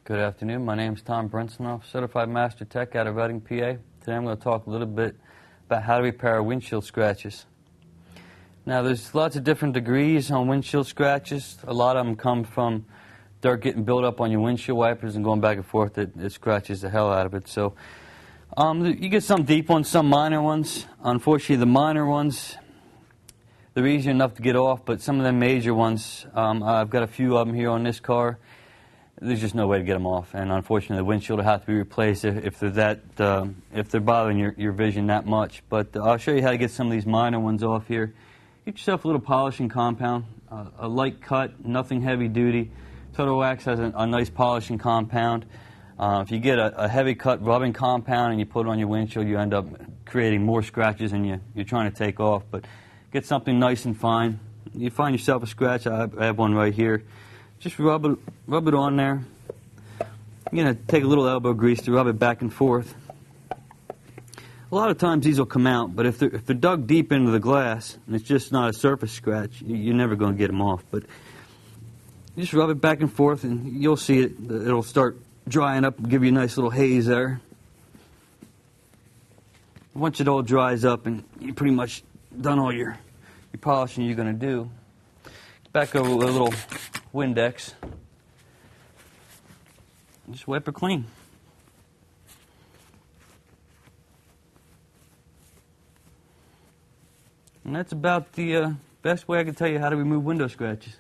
Good afternoon. My name is Tom Brinsonoff, Certified Master Tech out of Reading, PA. Today I'm going to talk a little bit about how to repair windshield scratches. Now, there's lots of different degrees on windshield scratches. A lot of them come from dirt getting built up on your windshield wipers and going back and forth. It scratches the hell out of it. So you get some deep ones, some minor ones. Unfortunately, the minor ones, they're easy enough to get off, but some of the major ones, I've got a few of them here on this car. There's just no way to get them off, and unfortunately, the windshield will have to be replaced if they're bothering your vision that much. But I'll show you how to get some of these minor ones off here. Get yourself a little polishing compound, a light cut, nothing heavy duty. Total Wax has a nice polishing compound. If you get a heavy cut rubbing compound and you put it on your windshield, you end up creating more scratches than you're trying to take off. But get something nice and fine. You find yourself a scratch. I have one right here. Just rub it on there. You're going to take a little elbow grease to rub it back and forth. A lot of times these will come out, but if they're dug deep into the glass and it's just not a surface scratch, you're never going to get them off. But you just rub it back and forth and you'll see it. It'll start drying up and give you a nice little haze there. Once it all dries up and you pretty much done all your polishing you're going to do, back over with a little Windex. Just wipe it clean. And that's about the best way I can tell you how to remove window scratches.